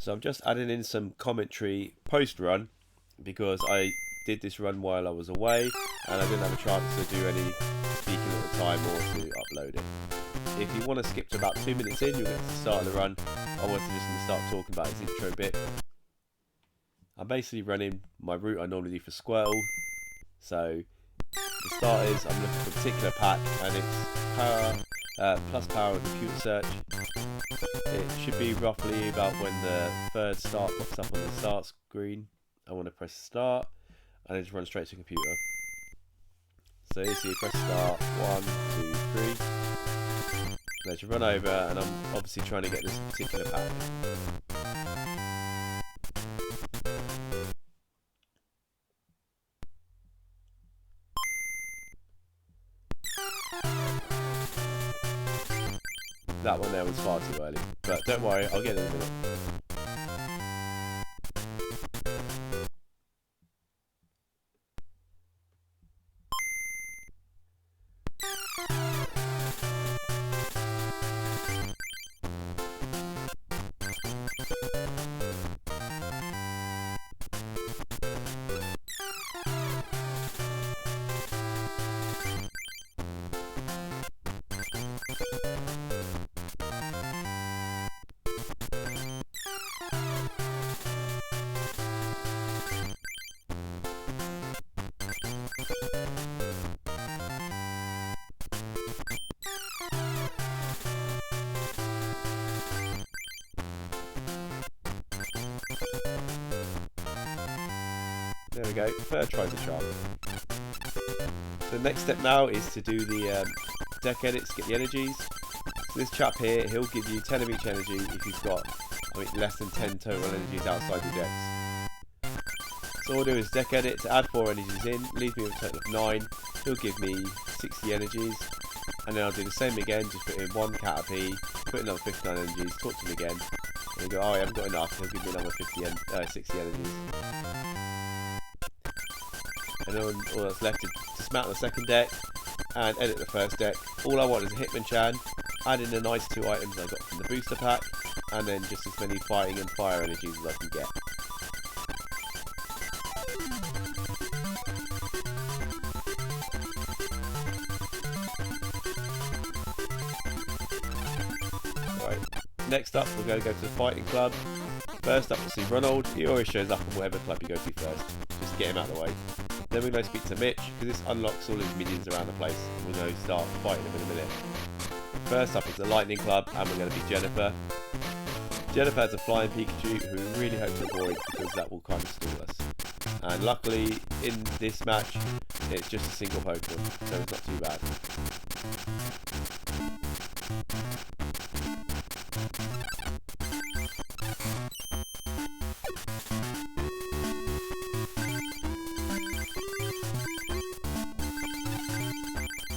So I'm just adding in some commentary post-run because I did this run while I was away and I didn't have a chance to do any speaking at the time or to upload it. If you want to skip to about 2 minutes in, you'll get to the start of the run. I was just going to start talking about his intro bit. I'm basically running my route I normally do for Squirtle. So for starters, I'm looking for a particular pack and it's power, plus power and computer search. It should be roughly about when the third start pops up on the start screen. I want to press start and then just run straight to the computer. So you see, press start, 1, 2, 3. Let's run over, and I'm obviously trying to get this particular pack. That one there was far too early, but don't worry, I'll get it in a minute. There we go, third try the charm. So the next step now is to do the deck edits, get the energies. So this chap here, he'll give you 10 of each energy if you've got, I think, less than 10 total energies outside your decks. So all I'll do is deck edit to add 4 energies in, leave me with a total of 9. He'll give me 60 energies, and then I'll do the same again, just put in 1 Caterpie, put in another 59 energies, talk to him again, and he'll go, oh I haven't got enough, he'll give me another 60 energies. And then all that's left is dismantle the second deck and edit the first deck. All I want is a Hitmonchan, add in the nice 2 items I got from the booster pack, and then just as many fighting and fire energies as I can get. Right, next up we're going to go to the fighting club. First up we'll see Ronald. He always shows up in whatever club you go to first, just to get him out of the way. Then we're going to speak to Mitch, because this unlocks all his minions around the place. We're going to start fighting him in a minute. First up is the Lightning Club, and we're going to be Jennifer. Jennifer has a flying Pikachu, who we really hope to avoid, because that will kind of stall us. And luckily, in this match, it's just a single Pokemon, so it's not too bad.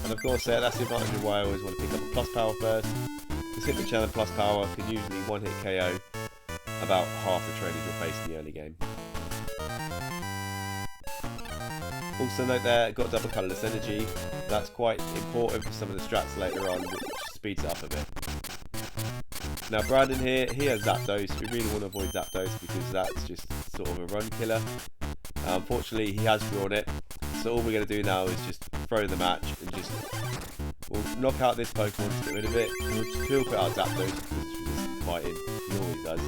And of course that's the advantage of why I always want to pick up a plus power first. This Hitmonchan and plus power can usually one hit KO about half the trainers you'll face in the early game. Also note there, got double colourless energy. That's quite important for some of the strats later on, which speeds it up a bit. Now Brandon here, he has Zapdos. We really want to avoid Zapdos because that's just sort of a run killer. Unfortunately he has drawn it, so all we're going to do now is just throw the match and just we'll knock out this Pokemon to get rid of it. He'll put out Zapdos because it's resistant to fighting, he always does.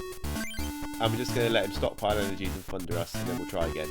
And we're just going to let him stockpile energies and thunder us, and then we'll try again.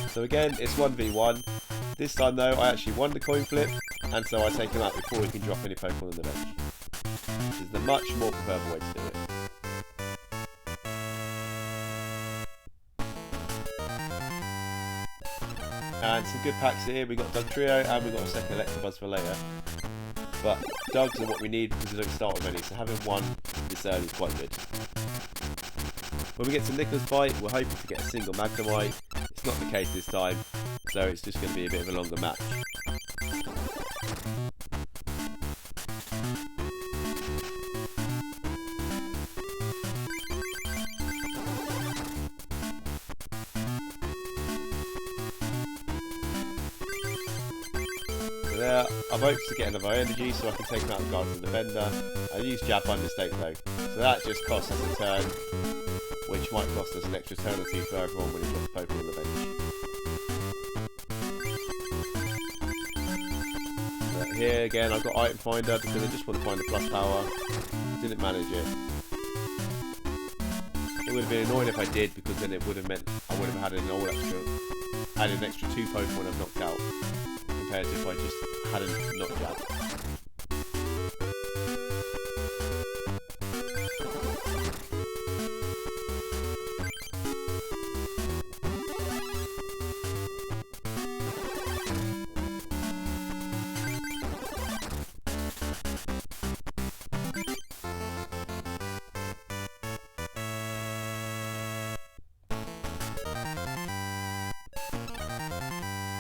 So again, it's 1v1. This time though, I actually won the coin flip, and so I take him out before he can drop any Pokemon on the bench. Which is the much more preferable way to do it. And some good packs here. We got Dugtrio and we got a second Electabuzz for later. But dugs are what we need because we don't start with any, so having one this early is quite good. When we get to Nicholas fight, we're hoping to get a single Magnemite. It's not the case this time, so it's just going to be a bit of a longer match. There, I've hoped to get another energy so I can take him out of the guard to the defender. I use jab by mistake though, so that just costs us a turn, which might cost us an extra turn or two further on when he drops Pokemon on the bench. But here again, I've got Item Finder because I just want to find the plus power. Didn't manage it. It would have been annoying if I did, because then it would have meant I would have had an extra 2 Pokemon I've knocked out, compared to if I just hadn't knocked out.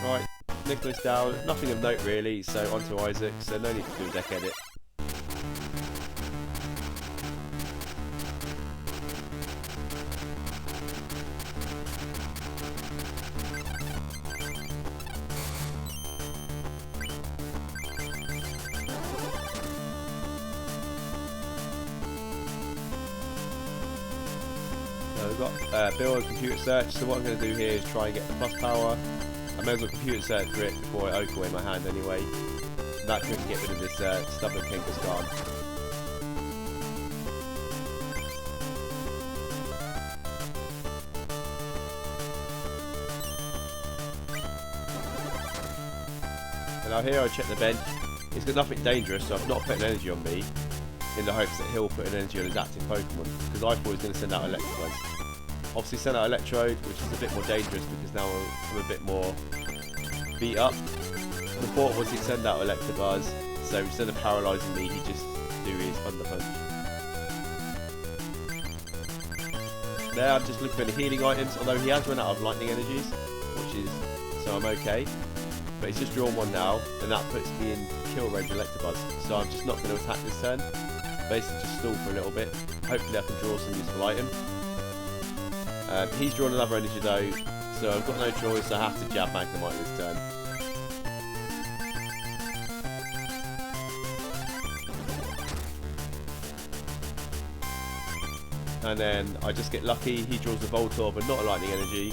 Right, Nicholas down, nothing of note really, so on to Isaac, so no need to do a deck edit. So we've got Bill on computer search, so what I'm going to do here is try and get the plus power. I may as well computer search for it before I oak away my hand anyway. That could get rid of this stubborn Kangaskhan. And now here I check the bench. It's got nothing dangerous, so I've not put an energy on me, in the hopes that he'll put an energy on his active Pokemon, because I thought he was going to send out Electrobuzz. Obviously sent out Electrode, which is a bit more dangerous because now I'm a bit more beat up. The thought was he'd send out Electabuzz, so instead of paralysing me, he'd just do his Thunder Punch. There, I'm just looking for the healing items, although he has run out of lightning energies, which is, so I'm okay. But he's just drawn one now, and that puts me in kill range Electabuzz, so I'm just not going to attack this turn. Basically just stall for a little bit. Hopefully I can draw some useful item. He's drawn another energy though, so I've got no choice, I have to jab Magnemite this turn. And then I just get lucky, he draws a Voltorb but not a lightning energy,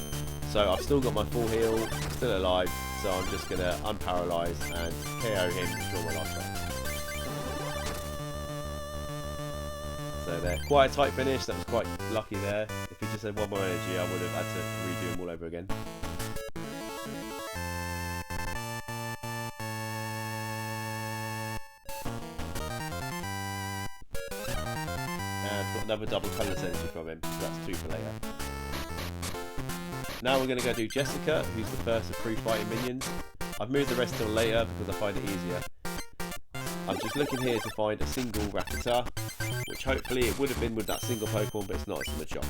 so I've still got my full heal, still alive, so I'm just going to unparalyze and KO him and draw my last turn. So there, quite a tight finish, that was quite lucky there. If he just had one more energy, I would have had to redo him all over again. And got another double colourless energy from him, so that's 2 for later. Now we're going to go do Jessica, who's the first of 3 fighting minions. I've moved the rest till later because I find it easier. I'm just looking here to find a single Rattata, which hopefully it would have been with that single Pokemon, but it's not, it's in the shop.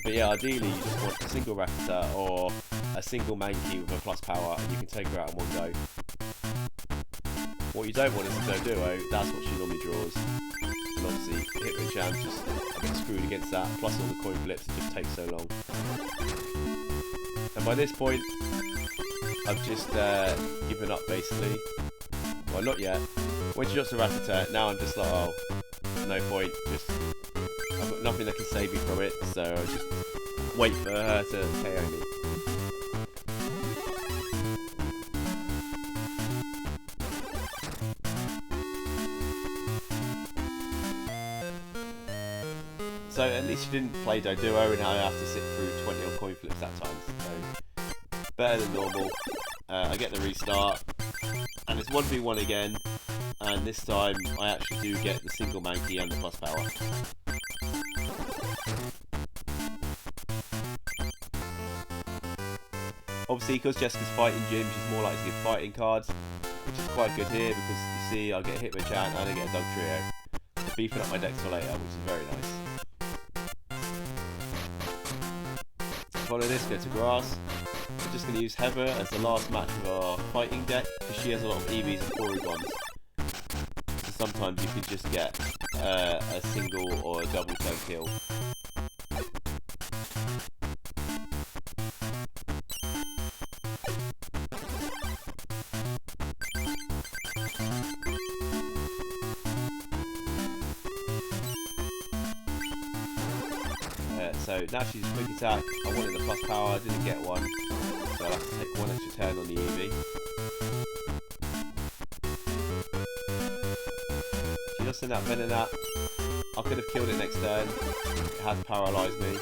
But yeah, ideally you just want a single Rattata or a single Mankey with a plus power, and you can take her out in one go. What you don't want is a Doduo, that's what she normally draws. And obviously Hitmonchan's just a bit screwed against that, plus all the coin flips, it just takes so long. And by this point, I've just given up basically. Well, not yet. When she drops a Rattata, now I'm just like, oh, no point. Just I've got nothing that can save me from it, so I'll just wait for her to KO me. So at least she didn't play Doduo, and I have to sit through 20 on coin flips that time. So better than normal. I get the restart. And it's 1v1 again, and this time I actually do get the single Mankey and the plus power. Obviously, because Jessica's fighting gym, she's more likely to give fighting cards. which is quite good here because you see I get a Hitmonchan and I get a Dog Trio. So beefing up my decks for later, which is very nice. Follow this, go to grass. We're just going to use Heather as the last match of our fighting deck because she has a lot of EVs and Porygons. So sometimes you could just get a single or a double turn kill. So now she's quick attack. I wanted the plus power, I didn't get one, so I'll have to take one extra turn on the Eevee. She does send out Venonat. I could have killed it next turn. It has paralysed me,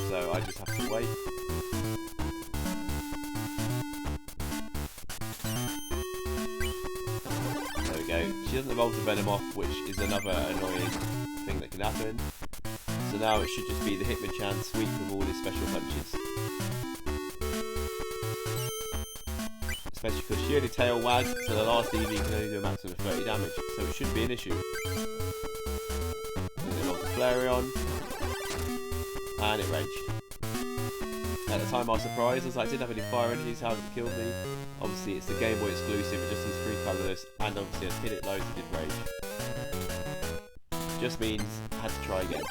so I just have to wait. There we go. She doesn't evolve the Venom off, which is another annoying thing that can happen. So now it should just be the Hitmonchan sweep with all his special punches. Especially because she only tail wag, so the last EV can only do a maximum of 30 damage, so it shouldn't be an issue. And then on the Flareon, and it raged. At the time I was surprised, I was like, I didn't have any fire energies, how did it kill me? Obviously it's the Game Boy exclusive, it just needs 3 colourless, and obviously I hit it loads, it did rage. Just means I had to try again.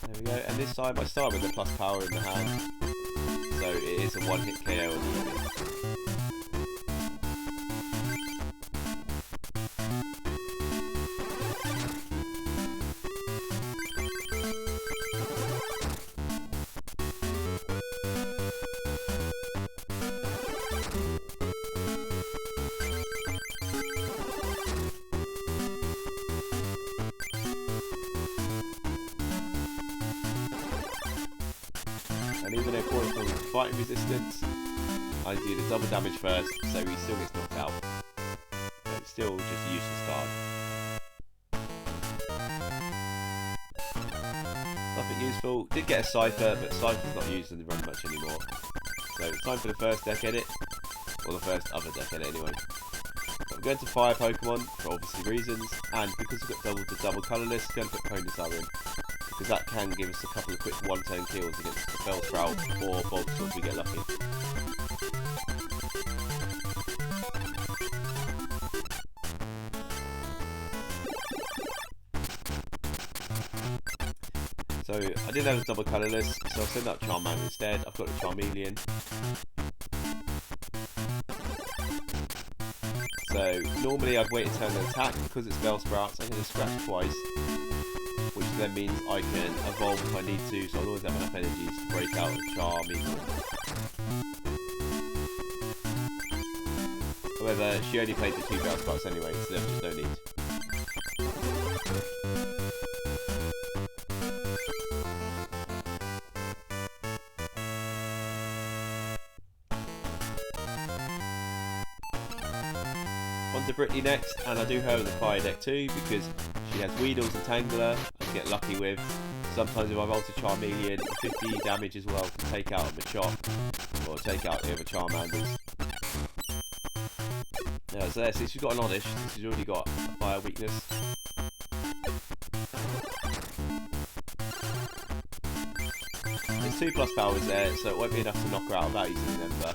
There we go, and this time I start with the plus power in the hand, so it is a one-hit KO on the Eevee. And even though Porygons has fighting resistance, I do the double damage first, so he still gets knocked out. But it's still just a useless card. Nothing useful. Did get a Cypher, but Cypher's not used in the run much anymore. So it's time for the first deck edit, or the first other deck edit anyway. But I'm going to fire Pokemon for obviously reasons, and because we've got double colourless, I'm going to put Ponyta in. Because that can give us a couple of quick one-turn kills against the Bellsprout or Bulbasaur if we get lucky. So I didn't have a double colourless, so I'll send out Charmander instead. I've got the Charmeleon. So normally I'd wait a turn and attack, because it's Bellsprout, so I'm going to scratch twice. Which then means I can evolve if I need to, so I'll always have enough energies to break out of Charmeleon. However, she only played the 2 Bellsprouts anyway, so there was just no need. On to Brittany next, and I do her in the fire deck too, because she has Weedles and Tangler I can get lucky with. Sometimes if I roll to Charmeleon, 50 damage as well can take out a Machop, or take out the other Charmanders. Yeah, so there, since she's got an Oddish, since she's already got a fire weakness. There's 2 plus powers there, so it won't be enough to knock her out without using the Ember.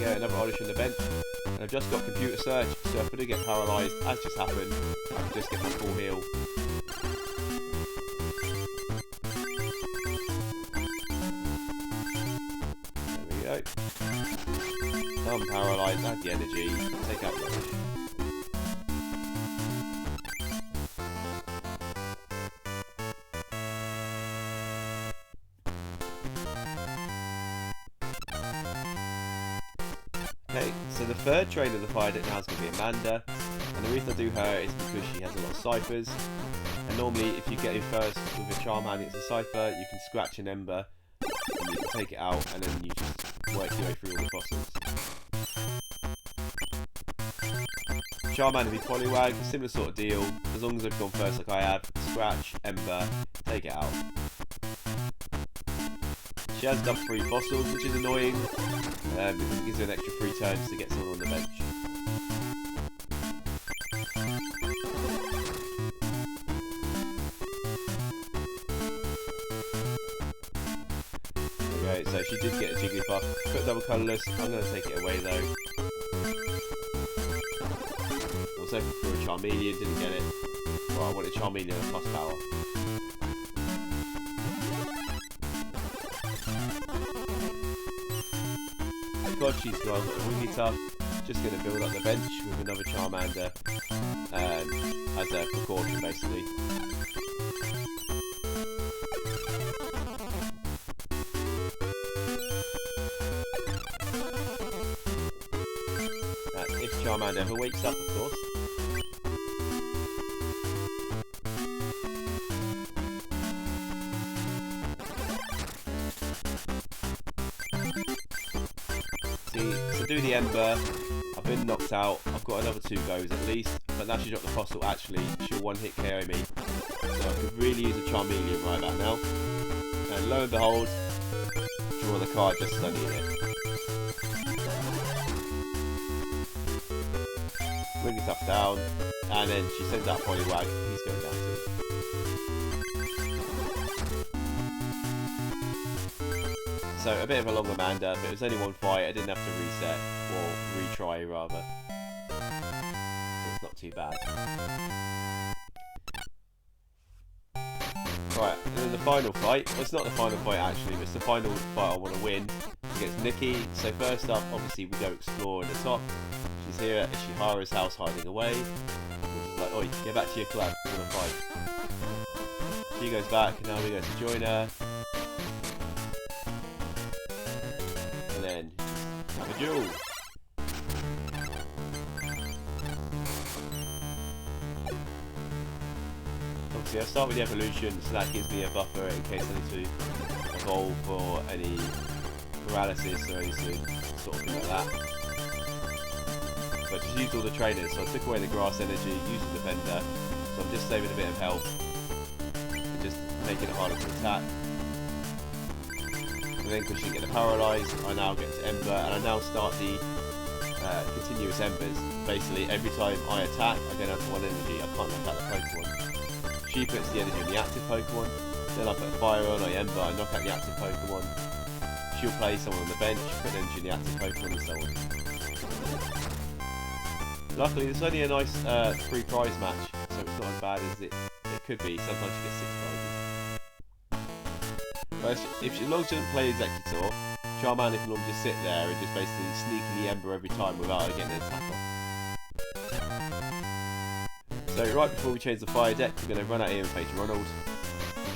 Another Oddish in the bench, and I've just got computer search, so if I do get paralysed, as just happened, I can just get my full heal. There we go. Now I'm paralysed, add the energy, take out the Oddish. Okay, so the third trainer of the fire deck now is going to be Amanda, and the reason I do her is because she has a lot of Cyphers, and normally if you get in first with a Charmander, it's a Cypher, you can scratch an Ember, and you can take it out, and then you just work your way through all the fossils. Charmander v Poliwag, similar sort of deal, as long as they've gone first like I have, scratch, Ember, take it out. She has done 3 fossils, which is annoying, because it gives her an extra 3 turns to get someone on the bench. Okay, so she did get a Jigglypuff. Put double colourless, I'm going to take it away though. Also for a Charmeleon, didn't get it. Well, I wanted Charmeleon and plus power. Because she's got a Wigglytuff, just going to build up the bench with another Charmander as a precaution basically. That's if Charmander ever wakes up, of course. To do the Ember, I've been knocked out, I've got another 2 goes at least, but now she dropped the fossil, actually, she'll one-hit KO me, so I could really use a Charmeleon right about now, and lo and behold, draw the card just as I need it. Wigglytuff down, and then she sends out Poliwag, he's going down too. So a bit of a longer Mander, but it was only 1 fight, I didn't have to reset, or retry rather. So it's not too bad. Right, and then the final fight, well it's not the final fight actually, but it's the final fight I want to win against Nikki. So first up, obviously we go explore at the top. She's here at Ishihara's house hiding away. She's like, oi, get back to your club, we're gonna fight. She goes back, and now we go to join her. Then have a duel. Obviously I start with the evolution, so that gives me a buffer in case I need to evolve for any paralysis or anything sort of thing like that. But I just used all the trainers, so I took away the grass energy, used the defender, so I'm just saving a bit of health and just making it harder to attack. And then because she get the Paralyze, I now get to Ember, and I now start the continuous Embers. Basically, every time I attack, I go down to 1 energy, I can't knock out the Pokemon. She puts the energy on the active Pokemon, then I put a Fire on, I Ember, I knock out the active Pokemon. She'll play someone on the bench, put energy on the active Pokemon, and so on. Luckily, there's only a nice free prize match, so it's not as bad as it could be. Sometimes you get 6 prizes. But as long as she doesn't play Executor, Charmander can just sit there and just basically sneaking the Ember every time without her getting an attack off. So right before we change the fire deck, we're going to run out here and face Ronald.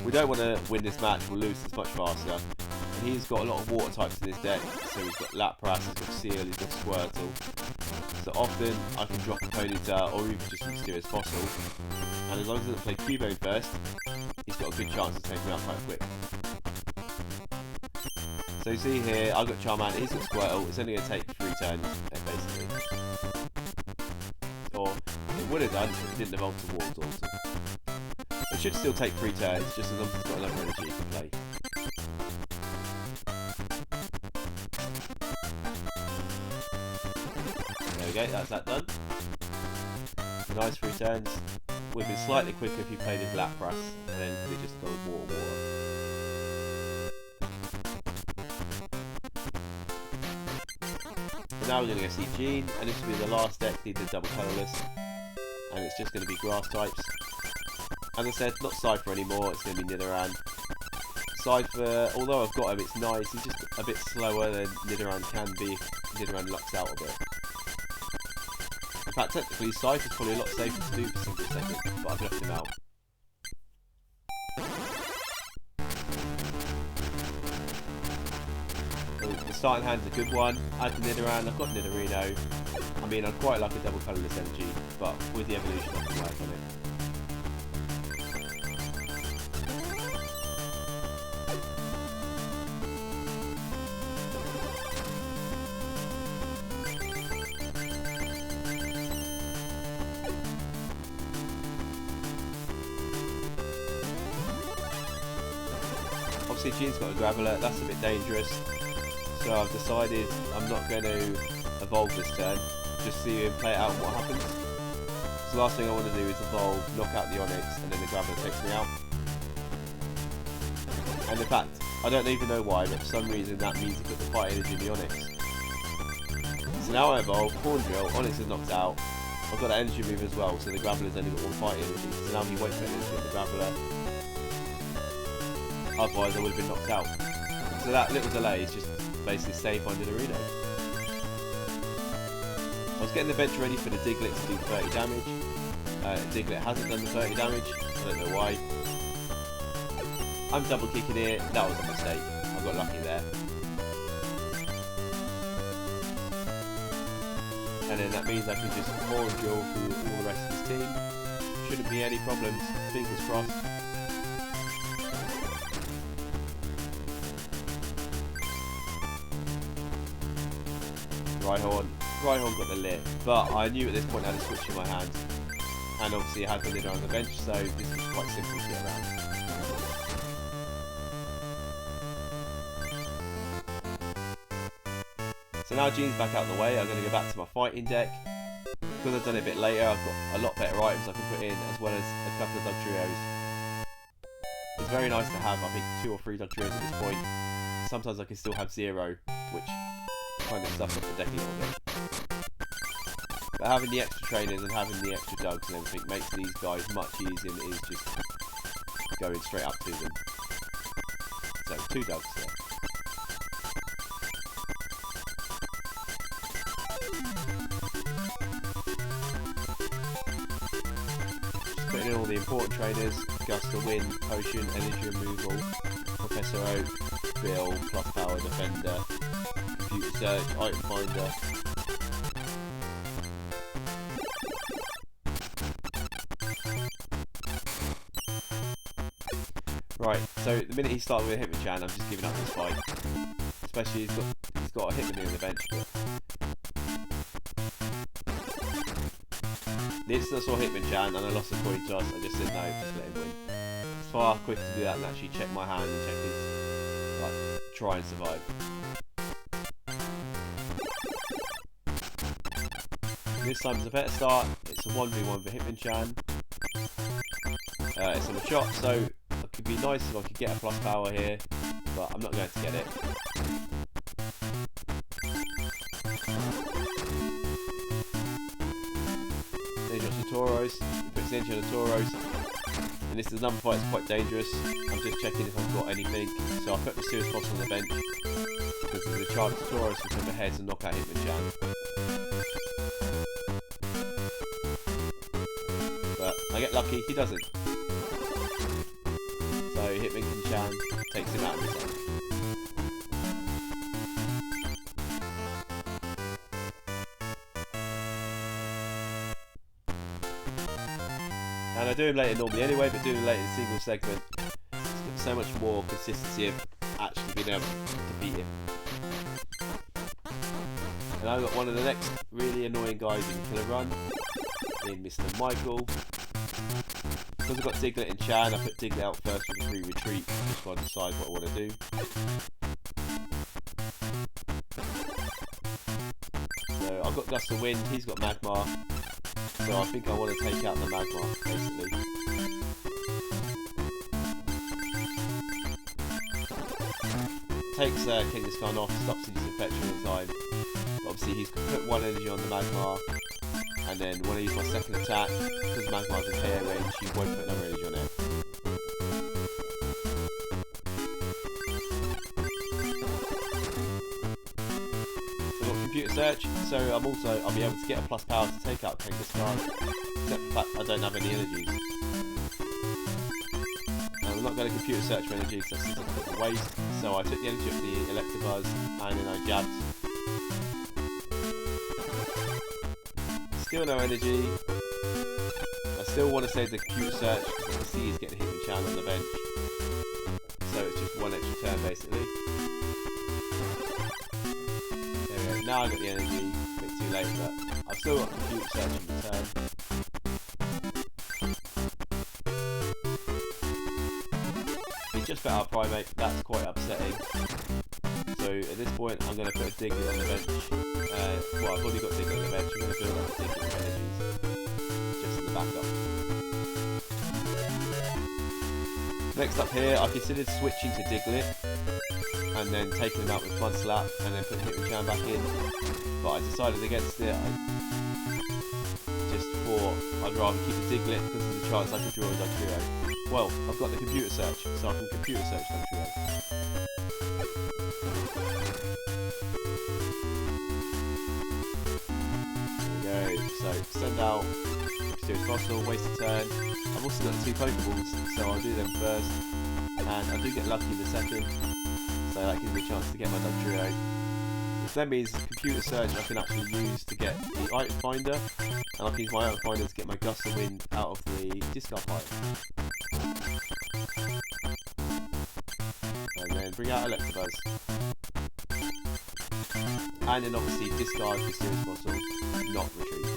We don't want to win this match, we'll lose this much faster. And he's got a lot of water types in his deck, so he's got Lapras, he's got Seal, he's got Squirtle. So often I can drop a Ponyta or even just Mysterious Fossil. And as long as he doesn't play Cubone first, he's got a good chance of taking him out quite quick. So you see here, I've got Charmander, he's got Squirtle, it's only going to take 3 turns, basically. Or, it would have done if it didn't evolve to Water. It should still take 3 turns, just as long as it's got enough energy to play. There we go, that's that done. Nice 3 turns. Would have been slightly quicker if he played his Lapras, and then we just go water. Now we're going to go see Jean, and this will be the last deck, he did double colourless, and it's just going to be grass types. As I said, not Cypher anymore, it's going to be Nidoran. Cypher, although I've got him, it's nice, he's just a bit slower than Nidoran can be if Nidoran lucks out a bit. In fact, technically, Cypher's probably a lot safer to do for single seconds, but I've left him out. The starting hand's a good one. I had the Nidoran, I've got Nidorino. I mean, I'd quite like a double colourless energy, but with the evolution I can work on it. Obviously Gene's got a Graveler, that's a bit dangerous. So I've decided I'm not going to evolve this turn. Just see him play it out and what happens. So the last thing I want to do is evolve, knock out the Onyx, and then the Graveler takes me out. And in fact, I don't even know why, but for some reason that means he put the fight energy in the Onyx. So now I evolve, Horn Drill, Onyx is knocked out. I've got that energy move as well, so the Graveler's only got one fight energy. So now he won't put energy on the Graveler. Otherwise I would have been knocked out. So that little delay is just basically safe under the Reno. I was getting the bench ready for the Diglett to do 30 damage. Diglett hasn't done the 30 damage, I don't know why. I'm double kicking here, that was a mistake, I got lucky there. And then that means I can just Horn Drill through all the rest of his team. Shouldn't be any problems, fingers crossed. Rhyhorn got the lit, but I knew at this point I had a switch in my hand. And obviously I had Vanilla on the bench, so this was quite simple to get around. So now Gene's back out of the way, I'm going to go back to my fighting deck. Because I've done it a bit later, I've got a lot better items I can put in, as well as a couple of Dugtrios. It's very nice to have, I think, 2 or 3 Dugtrios at this point. Sometimes I can still have 0, which kind of stuff up the deck a little bit. But having the extra trainers and having the extra Dugs and everything makes these guys much easier than it is just going straight up to them. So 2 Dugs there. Just putting in all the important trainers: Gust of Wind, Potion, Energy Removal, Professor Oak, Bill, Plus Power, Defender, Computer Search, Item Finder. Right, so the minute he started with a Hitmonchan, I'm just giving up this fight. Especially he's got a Hitmonchan on the bench. But the instant I saw Hitmonchan and I lost the coin toss, I just said no, just let him win. It's far quicker to do that than actually check my hand and check his, like, try and survive. This time it's a better start. It's a 1v1 for Hitmonchan. It's on a shot, so it could be nice if I could get a plus power here, but I'm not going to get it. Then he drops the Tauros, he puts the engine on the Tauros, and this is another fight that's quite dangerous. I'm just checking if I've got anything, so I put the Serious Boss on the bench, because there's a chance the Tauros will come ahead and knock out Hitmonchan. But I get lucky, he doesn't. So Hitmonchan takes him out of his own. And I do him later normally anyway, but doing him later in a single segment, it's got so much more consistency of actually being able to beat him. And I've got one of the next really annoying guys in Killer Run, in Mr. Michael. Because I've got Diglett and Chan, I put Diglett out first with a free retreat, just while I decide what I want to do. So I've got Gust of Wind, he's got Magmar, so I think I want to take out the Magmar, basically. Takes Kangaskhan off, stops his infection all the time. But obviously he's put 1 energy on the Magmar, and then when I use my second attack, because Magmar's in KO range, he won't put another energy on it. So I've got Computer Search, so I'll be able to get a plus power to take out Kangaskhan, except for the fact I don't have any energies. And I'm not going to Computer Search for energy because that's a bit of a waste, so I took the energy of the Electabuzz, and then I jabbed. Still no energy. I still want to save the Computer Search because I can see he's getting Hitmonchan on the bench. So it's just 1 extra turn basically. There we go. Now I've got the energy. A bit too late, but I've still got Computer Search in the turn. He just put out Primate. That's quite upsetting. So at this point, I'm going to put a Diglett on the bench. Well, I've already got Diglett on the bench. I'm going to build up a Diglett with energies just in the backup. Next up here, I considered switching to Diglett and then taking him out with Mud Slap and then putting Hitmonchan back in, but I decided against it. I just thought I'd rather keep the Diglett because there's a chance I could draw a Dugtrio. Well, I've got the computer search, so I can computer search Dugtrio. There we go, so send out Mysterious Fossil, waste a turn. I've also got the 2 Pokeballs, so I'll do them first, and I do get lucky in the second, so that gives me a chance to get my Dugtrio. Which then means computer search I can actually use to get the item finder, and I can use my item finder to get my Gust of Wind out of the discard pile. And then bring out Electabuzz. And then obviously discard Mysterious Fossil, not retrieve.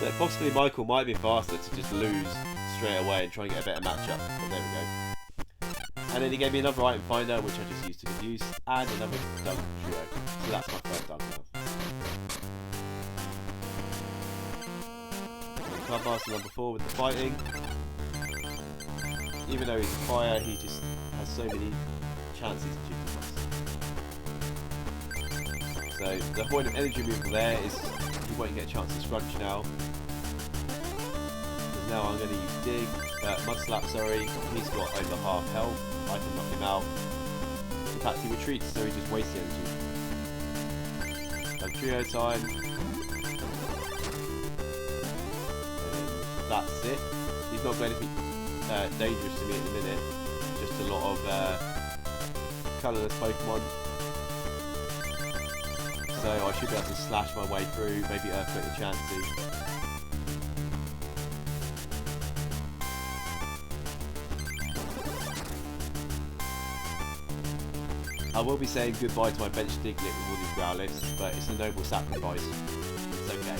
So possibly Michael might be faster to just lose straight away and try and get a better matchup, but there we go. And then he gave me another item finder, which I just used to confuse, and another Dugtrio. So that's my first Dug now. Club Master number 4 with the fighting. Even though he's a fire, he just has so many chances to duplicates. So the point of energy removal there is he won't get a chance to scrunch now. Now I'm going to use Dig, Mud Slap, sorry. He's got over half health. I can knock him out. In fact, he retreats, so he just wastes energy. Dugtrio time. And that's it. He's not going to be dangerous to me at the minute. Just a lot of colourless Pokemon. So I should be able to slash my way through, maybe Earthquake the Chansey. I will be saying goodbye to my bench Diglett with all these Growlithes, but it's a noble sacrifice. It's okay.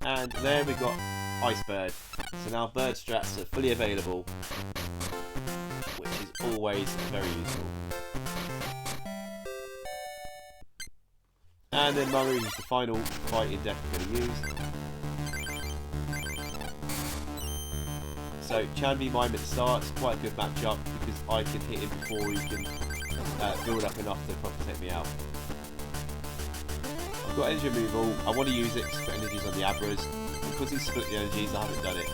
And there we got Ice Bird. So now bird strats are fully available, which is always very useful. And then Maru is the final fighting deck I'm going to use. So Chanby Mime at the start is quite a good matchup because I can hit him before he can build up enough to probably take me out. I've got energy removal. I want to use it to put energies on the Abras. Because he's split the energies, I haven't done it.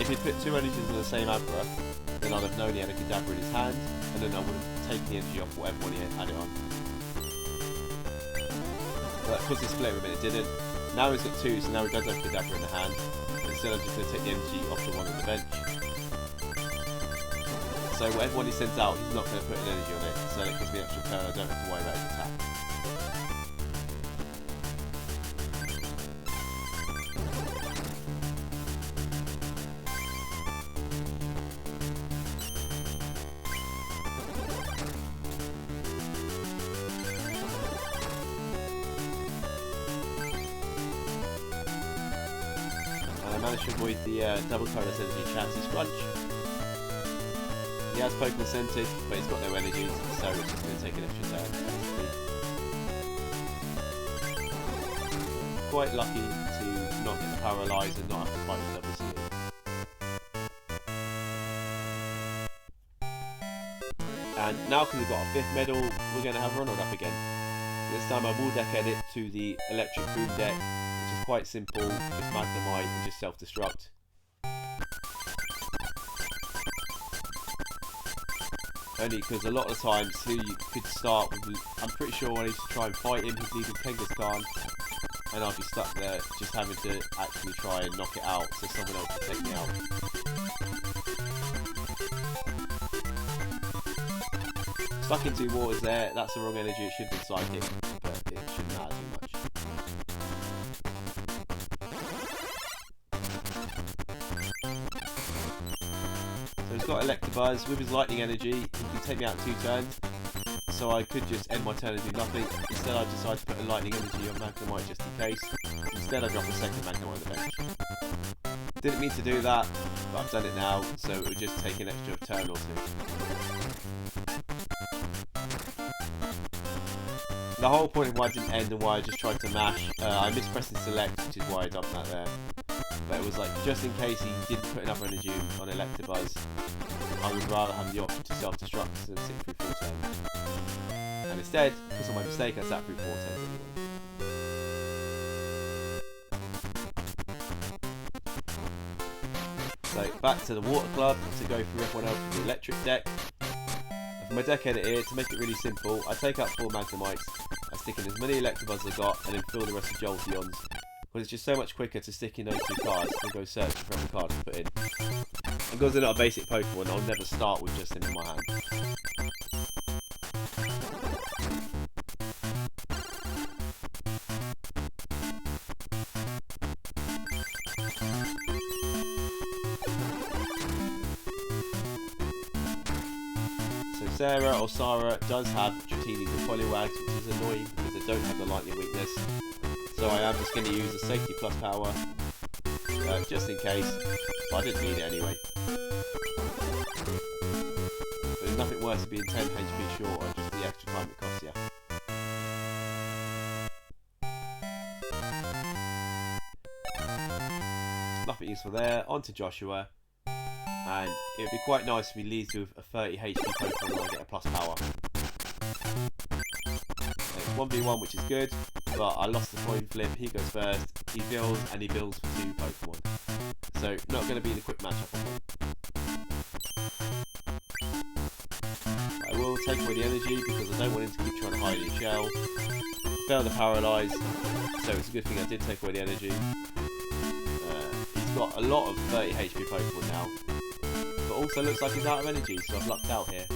If he'd put 2 energies on the same Abra, then I'd have known he had a Kadabra in his hand, and then I would have taken the energy off whatever one he had it on. But because he split with it, it didn't. Now he's got 2, so now he does have Kadabra in the hand. Instead, I'm just going to take the energy off the one on the bench. So whatever one he sends out, he's not going to put an energy on it, so that gives me an extra turn. I don't have to worry about his attack. I managed to avoid the double colourless energy Chansey Scrunch. He has Pokemon Scented, but he's got no energies, so it's just going to take an extra turn. Quite lucky to not get the Paralyze and not have to fight with double Seal. And now because we've got our 5th medal, we're going to have Ronald up again. This This time I will deck edit to the electric boom deck, which is quite simple, just Magnemite and just self-destruct. Only because a lot of times you could start with, I'm pretty sure when I used to try and fight him, he'd leave with Kangaskhan, and I'd be stuck there just having to actually try and knock it out so someone else could take me out. Stuck in 2 waters there, that's the wrong energy, it should have been psychic, but it shouldn't matter too much. So he's got Electabuzz, with his lightning energy, he can take me out in 2 turns, so I could just end my turn and do nothing. Instead I decided to put a lightning energy on Magnemite just in case. Instead I drop a second Magnemite on the bench. Didn't mean to do that, but I've done it now, so it would just take an extra turn or 2. The whole point of why I didn't end and why I just tried to mash, I missed pressing select, which is why I dumped that there. But it was like, just in case he didn't put enough energy on Electabuzz, I would rather have the option to self-destruct than sit through 4 turns. And instead, because of my mistake, I sat through 4 turns anyway. So back to the Water Club to go through everyone else with the electric deck. For my deck edit here, to make it really simple, I take out 4 Magnemites, I stick in as many Electabuzz as I got, and then fill the rest of Jolteons. But it's just so much quicker to stick in those 2 cards than go searching for every card to put in. And because they're not a basic Pokemon, I'll never start with just them in my hand. So Sarah or Sarah does have Dratinis and Poliwags, which is annoying because they don't have the lightning weakness. So I am just going to use a safety plus power, just in case, but I didn't need it anyway. But there's nothing worse than being 10 HP short or just the extra time it costs you. Nothing useful there, on to Joshua, and it would be quite nice if he leads with a 30 HP Pokemon and I get a plus power. It's 1v1, which is good, but I lost the coin flip. He goes first, he builds, and he builds for 2 Pokemon. So, not going to be the quick matchup on him. I will take away the energy because I don't want him to keep trying to hide his shell. I failed to paralyze, so it's a good thing I did take away the energy. He's got a lot of 30 HP Pokemon now, but also looks like he's out of energy, so I've lucked out here.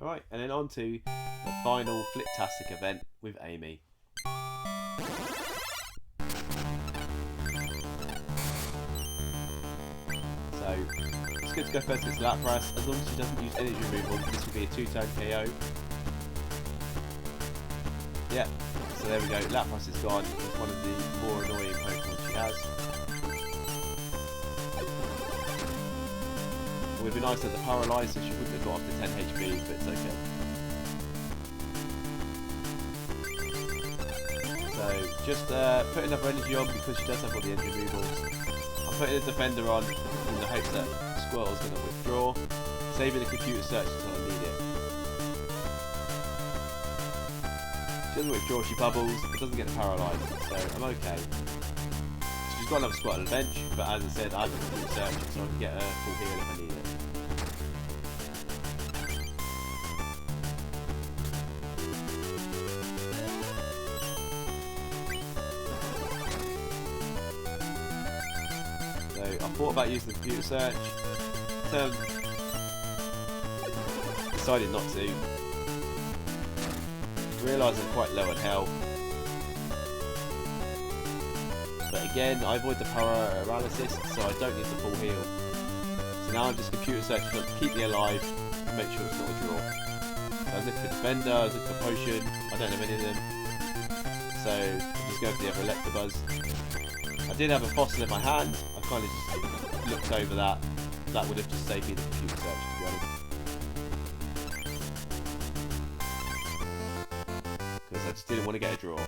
Alright, and then on to the final Fliptastic event with Amy. So, it's good to go first against Lapras, as long as she doesn't use energy removal, this will be a 2-turn KO. Yep, so there we go, Lapras is gone, it's one of the more annoying Pokemon she has. It would be nice to have the Paralyze, so she wouldn't have got up to 10 HP, but it's okay. So, just put another energy on because she does have all the energy removals. I'm putting a Defender on in the hopes that Squirtle's going to withdraw, saving the computer search until I need it. She doesn't withdraw, she bubbles, it doesn't get Paralyzed, so I'm okay. She's got another Squirtle on the bench, but as I said, I have a computer search, so I can get a full heal if I need it. I thought about using the computer search, decided not to. Realised I'm quite low on health, But again, I avoid the paralysis, so I don't need the full heal. So now I'm just computer searching to keep me alive and make sure it's not a draw. So I was looking for Defender, I was looking for Potion, I don't have any of them. So I'm just going for the other Electabuzz. I did have a fossil in my hand, I kind of just looked over that. That would have just saved me the computer search, to be honest. Because I just didn't want to get a draw.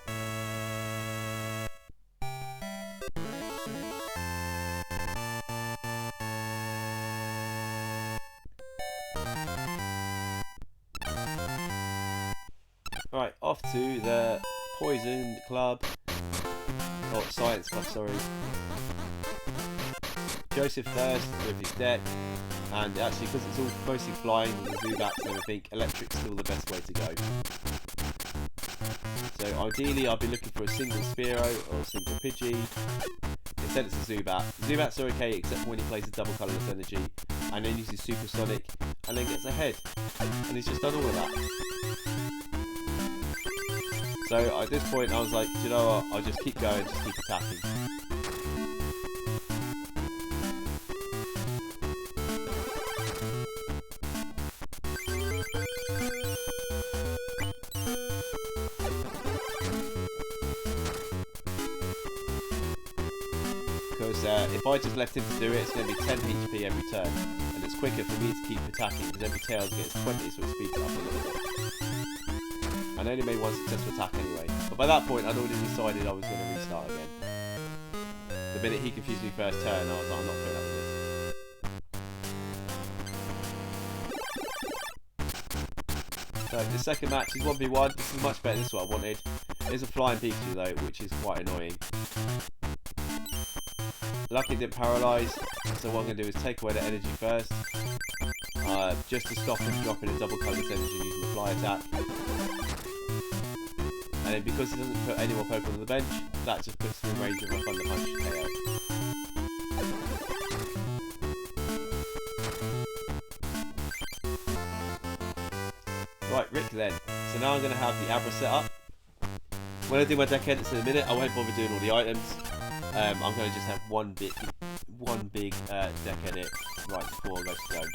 Right, off to the Poison Club. Oh, Science Club, sorry. Joseph first with his deck, and actually because it's all mostly flying with the Zubats and everything, Electric's still the best way to go. So ideally I'll be looking for a single Spearow or a single Pidgey. Instead it's a Zubat. Zubats are okay except for when he plays a double colourless energy and then uses Supersonic and then gets ahead. And he's just done all of that. So at this point I was like, you know what, I'll just keep going, just keep attacking. Because if I just left him to do it, it's going to be 10 HP every turn. And it's quicker for me to keep attacking because every Tails gets 20, so it speeds it up a little bit. And I only made one successful attack anyway. But by that point, I'd already decided I was going to restart again. The minute he confused me first turn, I was like, I'm not putting up with this. So the second match is 1v1. This is much better. This is what I wanted. There's a flying Pikachu though, which is quite annoying. Lucky it didn't paralyse, so what I'm going to do is take away the energy first, just to stop him dropping a double colourless energy using the fly attack. And then because he doesn't put any more Pokemon on the bench, that just puts him in range of a Thunder Punch KO. Right, Rick then. So now I'm going to have the Abra set up. When I do my deck edits in a minute, I won't bother doing all the items. I'm going to just have one big deck edit right before I go to zone.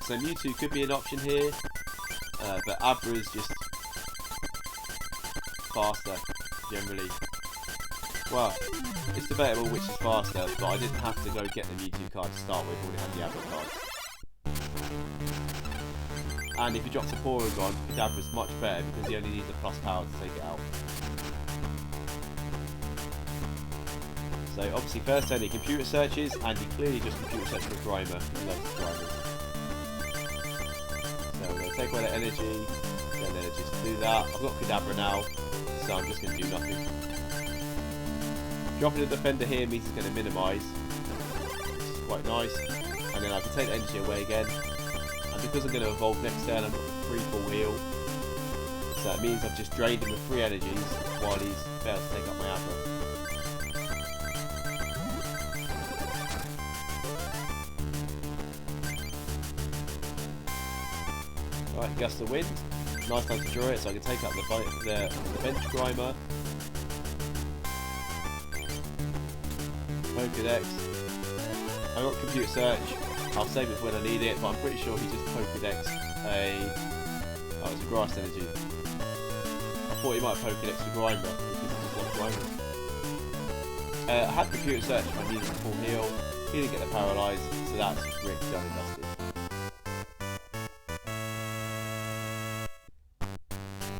So Mewtwo could be an option here, but Abra is just faster generally. Well, it's debatable which is faster, but I didn't have to go get the Mewtwo card to start with, already had the Abra card. And if you drop to Porygon, Kadabra is much better because he only needs a plus power to take it out. So obviously first turn he computer searches, and he clearly just computer searches with Grimer. He loves Grimers. So I'm going to take away that energy, get an energy to do that. I've got Kadabra now, so I'm just going to do nothing. Dropping a Defender here means he's going to minimise, which is quite nice. And then I can take the energy away again. And because I'm going to evolve next turn, I've got a free full heal. So that means I've just drained him with 3 energies while he's failed to take up my Abra. Right, Gust of Wind. Nice time to draw it, so I can take up the bench Grimer. Pokédex. I've got Computer Search. I'll save it for when I need it, but I'm pretty sure he just Pokédex oh, it's a Grass Energy. I thought he might have Pokédex a Grimer, because he just loves Grimer. I had Computer Search if I needed a full heal. He didn't get the Paralyze, so that's just Rick done and dusted.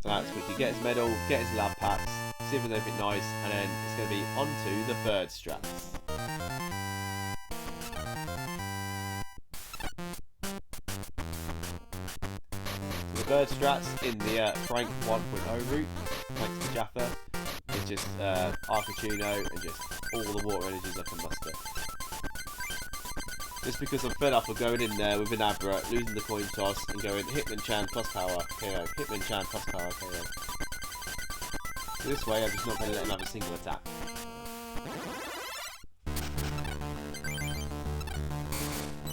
So that's quick. You get his medal, get his lab packs, see if there's anything nice, and then it's going to be on to the third strats. The third strats in the Frank 1.0 route, thanks to Jaffa, is just Articuno and just all the water energies I can muster. Just because I'm fed up of going in there with an Abra, losing the coin toss, and going Hitmonchan plus power KO, Hitmonchan plus power KO. So this way I'm just not going to let him have a single attack.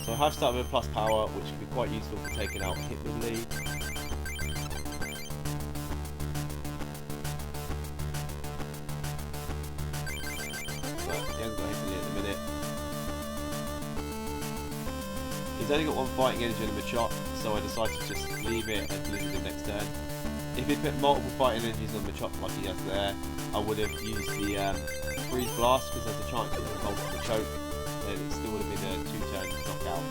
So I have started with plus power, which can be quite useful for taking out Hitmonlee. only got one fighting energy on the Machop, so I decided to just leave it and Blizzard the next turn. If he'd put multiple fighting energies on the Machop like he has there, I would have used the Freeze Blast, because there's a chance it would have halted the choke, and it still would have been a 2-turn knockout.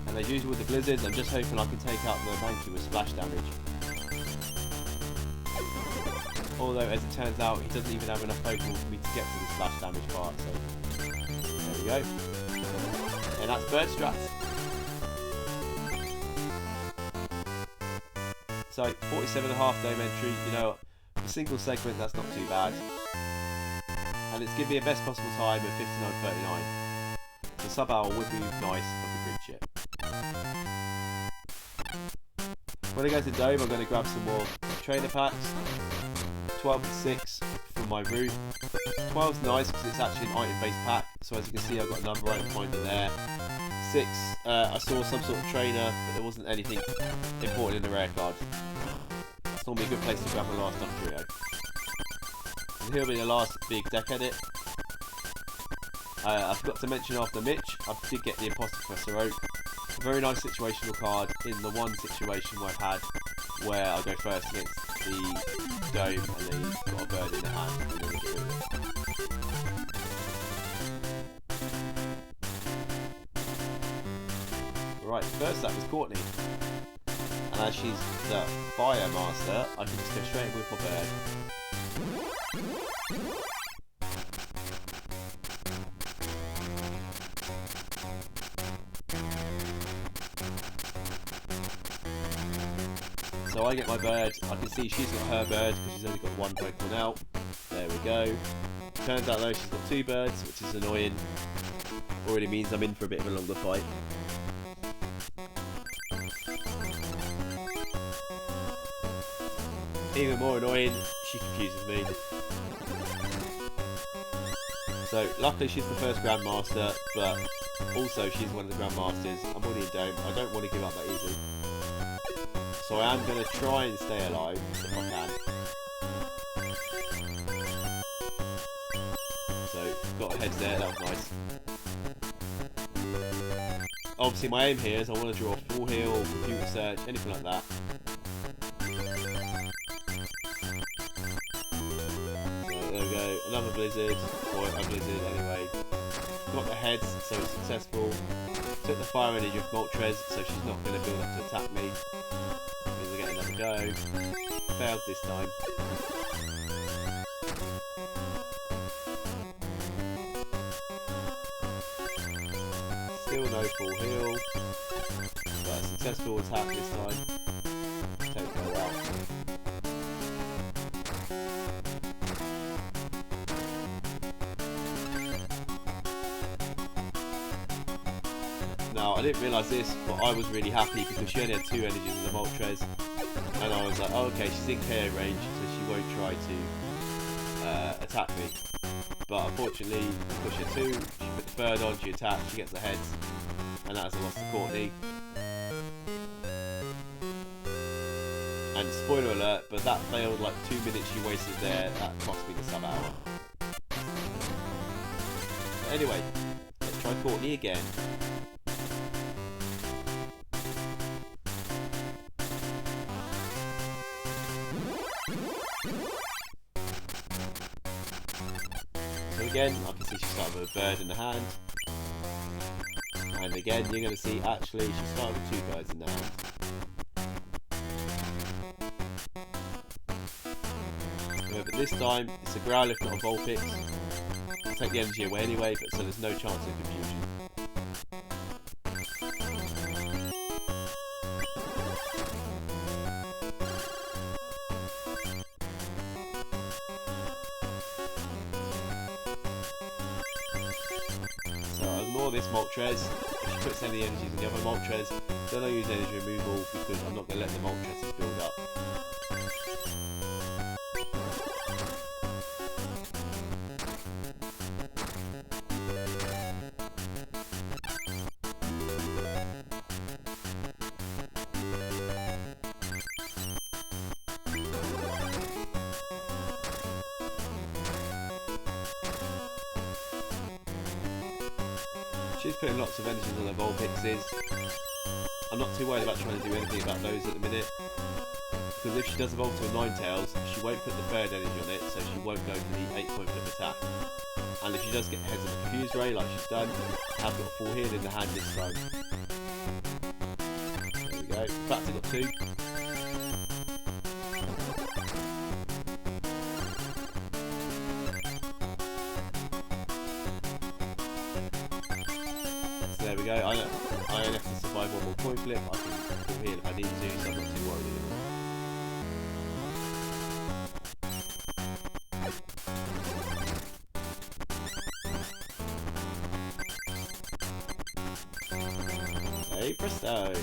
And as usual with the Blizzards, I'm just hoping I can take out the Mankey with splash damage. Although, as it turns out, he doesn't even have enough Pokemon for me to get to the splash damage part, so there we go. And that's Bird Strats. So, 47.5 dome entry, you know, a single segment, that's not too bad. And it's given me a best possible time of 59.39. So sub hour would be nice if I could reach it. When I go to Dome, I'm going to grab some more trainer packs. 12 and 6 from my route. 12's nice because it's actually an item-based pack, so as you can see I've got another item finder there. 6, I saw some sort of trainer, but there wasn't anything important in the rare card. It's normally a good place to grab my last stuff trio. And here'll be the last big deck edit. I forgot to mention after Mitch, I did get the Imposter Professor Oak. A very nice situational card in the one situation where I've had where I go first against the Dome and then he's got a bird in the hand and then we get rid of it. Right, first up is Courtney. And as she's the Fire Master, I can just go straight in with my bird. So I get my bird, I can see she's got her bird because she's only got one Pokemon out. There we go. Turns out though she's got 2 birds, which is annoying. Already means I'm in for a bit of a longer fight. Even more annoying, she confuses me. So luckily she's the first Grandmaster, but also she's one of the Grandmasters. I'm already in Dome, I don't want to give up that easily. So I am going to try and stay alive, if I can. So, got heads there, that was nice. Obviously my aim here is I want to draw full heal, computer search, anything like that. So there we go, another Blizzard, or a Blizzard anyway. Got the heads, so it's successful. Took the fire energy of Moltres, so she's not going to build up to attack me. Means I get another go. Failed this time. Still no full heal. But a successful attack this time. Take her out. Now, I didn't realise this, but I was really happy because she only had 2 energies in the Moltres. And I was like, oh, okay, she's in KO range, so she won't try to attack me. But unfortunately, push her 2, she put the 3rd on, she attacks, she gets the heads, and that has a loss to Courtney. And spoiler alert, but that failed like 2 minutes she wasted there, that cost me the sub hour. But anyway, let's try Courtney again. So again, I can see she started with a bird in the hand. And again, you're going to see actually she started with 2 birds in the hand. But this time, it's a Growlithe, not a Vulpix. I'll take the energy away anyway, but so there's no chance of confusion. So I'll ignore this Moltres. If she puts any energies in the other Moltres, then I'll use energy removal because I'm not going to let the Moltres build up. She's putting lots of energies on her Vulpixes. I'm not too worried about trying to do anything about those at the minute. Because if she does evolve to a Ninetales, she won't put the third energy on it, so she won't go for the 8-point flip attack. And if she does get heads of a Confused Ray like she's done, I've got a full heal in the hand this time. There we go. In fact, I got 2. So there we go. I only have to survive one more point flip. I can full heal if I need to, so I'm not too worried anymore. Hey presto!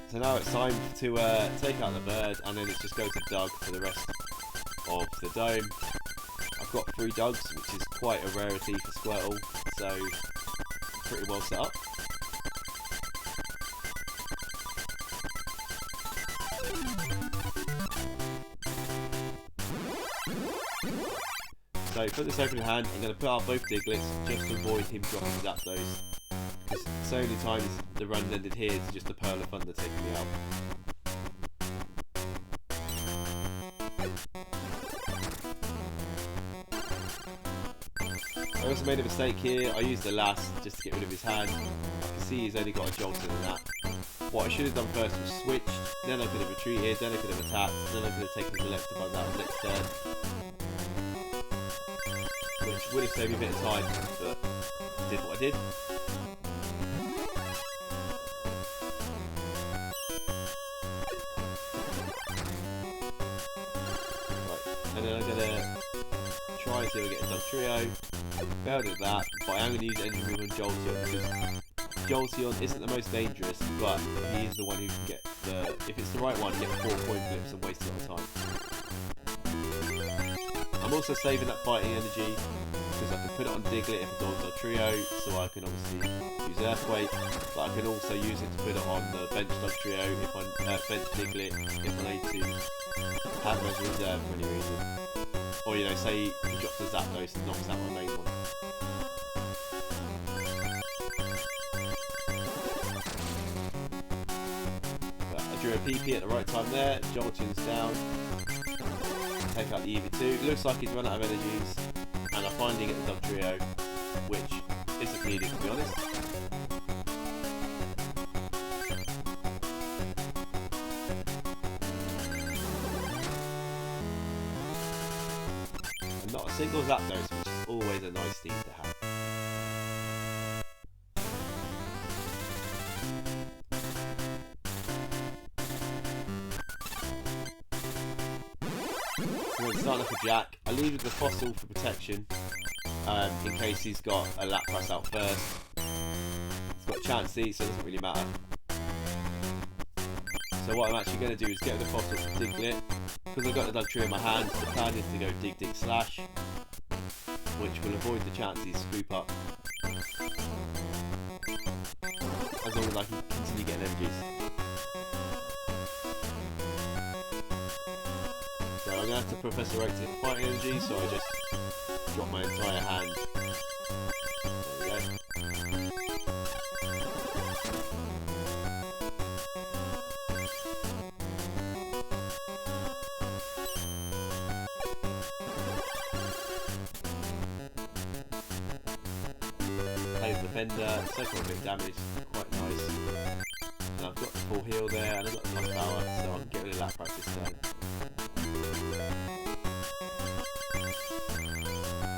So now it's time to take out the bird, and then it's just go to Doug for the rest of the dome. I've got 3 Dougs, which is quite a rarity for Squirtle, so pretty well set up. So for this opening hand, I'm going to put out both Diglets just to avoid him dropping Zapdos. Because so many times the run ended here to just a Pearl of Thunder taking me out. I also made a mistake here. I used the last just to get rid of his hand. I can see he's only got a Jolteon in that. What I should have done first was switched, then I could have retreated, then I could have attacked, then I could have taken the Electabuzz out next turn. Which would have saved me a bit of time, but I did what I did. Right, and then I'm gonna try and see if I get a Dugtrio. Failed at that, but I am gonna use Engine Room on Jolteon because Jolteon isn't the most dangerous, but he is the one who can get the, if it's the right one, get 4 point flips and waste a lot of time. I'm also saving that fighting energy because I can put it on Diglett if I go on Trio, so I can obviously use Earthquake, but I can also use it to put it on the bench Trio if I bench Diglett if I need to have him as a reserve for any reason. Or you know, say he drops a Zapdos and knocks out my main one. But I drew a PP at the right time there, Jolteon's down. Take out the EV2. It looks like he's run out of energies, and I finally get the Dugtrio, which isn't needed to be honest. And not a single Zapdos, which is always a nice thing to have. Starting off with Jack, I leave with the Fossil for protection, in case he's got a Lapras out first. He's got Chansey, so it doesn't really matter. So what I'm actually going to do is get the Fossil for Diglett. Because I've got the Dugtrio in my hand, the plan is to go Dig Dig Slash, which will avoid the Chansey scoop up, as long as I can continue getting energies. So I'm going to have to Professor Oak to hit the fighting energy, so I just drop my entire hand. There we go. Play with the Defender, so got a bit of damage, quite nice. And I've got the full heal there, and I've got the Punch Power, so I can get rid of Lapras this turn.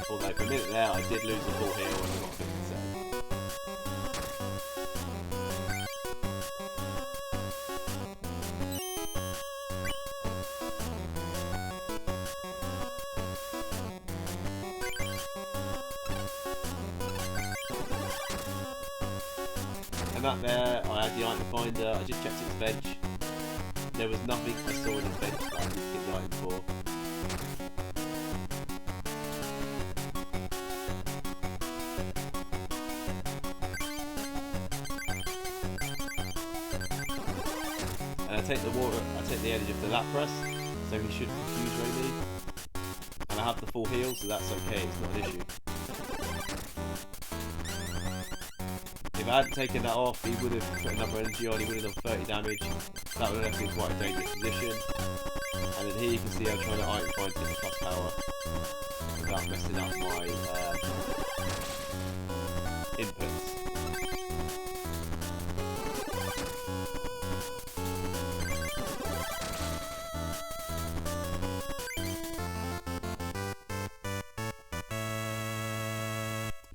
Although for a minute there I did lose the full heal and I got 50%. And that there, I had the item finder, I just checked its bench. There was nothing I saw in his bench that I didn't get the item for. And I take the energy of the lat press, so he should confuse Rayleigh. And I have the full heal, so that's okay, it's not an issue. If I hadn't taken that off, he would have put another energy on, he would have done 30 damage. That would have left me in quite a dangerous position. And then here you can see I'm trying to item find to the plus power without messing up my inputs.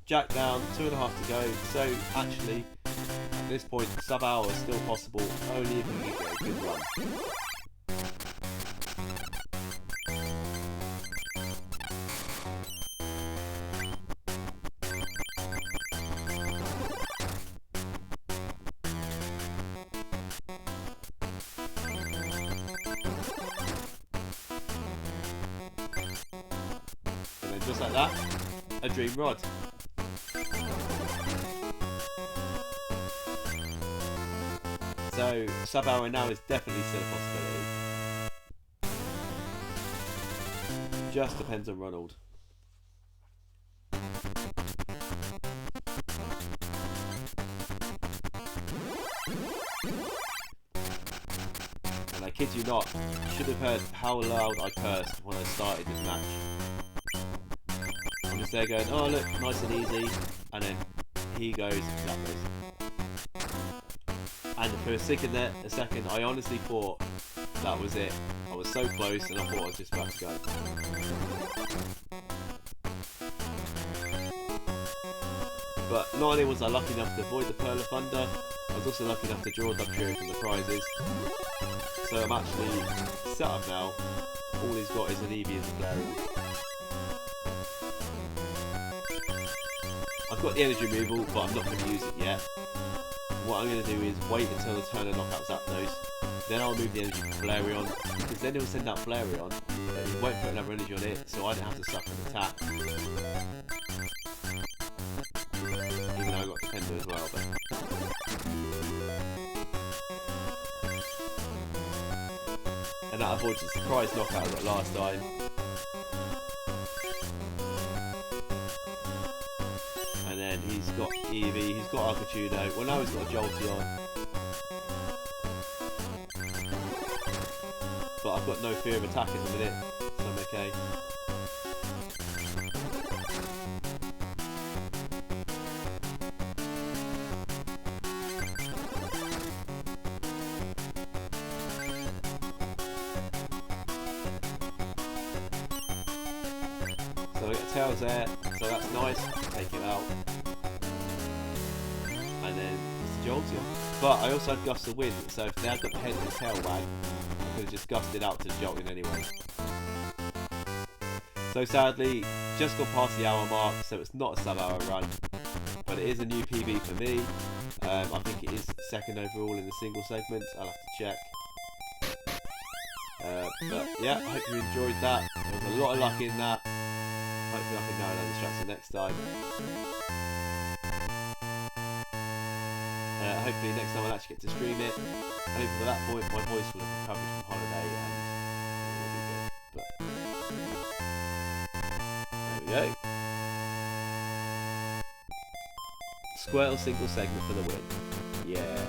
Jack down, 2.5 to go, so actually at this point sub hour is still possible only if we can get a good run. And then just like that, a dream rod. So sub hour now is definitely still a possibility. Just depends on Ronald. And I kid you not, you should have heard how loud I cursed when I started this match. I'm just there going, oh look, nice and easy, and then he goes, that goes. And for a second, I honestly thought that was it. I was so close, and I thought I was just about to go. But not only was I lucky enough to avoid the Pearl of Thunder, I was also lucky enough to draw the trio from the prizes. So I'm actually set up now. All he's got is an Eevee as a Flareon. I've got the energy removal, but I'm not going to use it yet. What I'm going to do is wait until the turn of knockouts Zapdos, then I'll move the energy to Flareon, because then he'll send out Flareon, he won't put another energy on it, so I don't have to suck an attack. Even though I got Defender as well, but... And that avoids the surprise knockout I got last time. And then he's got Eevee, he's got Articuno. Well, now he's got a Jolteon. But I've got no fear of attack at the minute, so I'm okay. So I get Tails there, so that's nice. Take it out. And then it's Jolteon. But I also had Gust of Wind, so if they had got the head and the tail wag, I could have just gusted out to Jolteon anyway. So sadly, just got past the hour mark, so it's not a sub-hour run. But it is a new PB for me. I think it is second overall in the single segment. I'll have to check. But yeah, I hope you enjoyed that. There was a lot of luck in that. Hopefully I can narrow down the strats next time. Hopefully next time I'll actually get to stream it. Hopefully at that point my voice will have recovered from holiday and it will be good. But there we go. Squirtle single segment for the win. Yeah.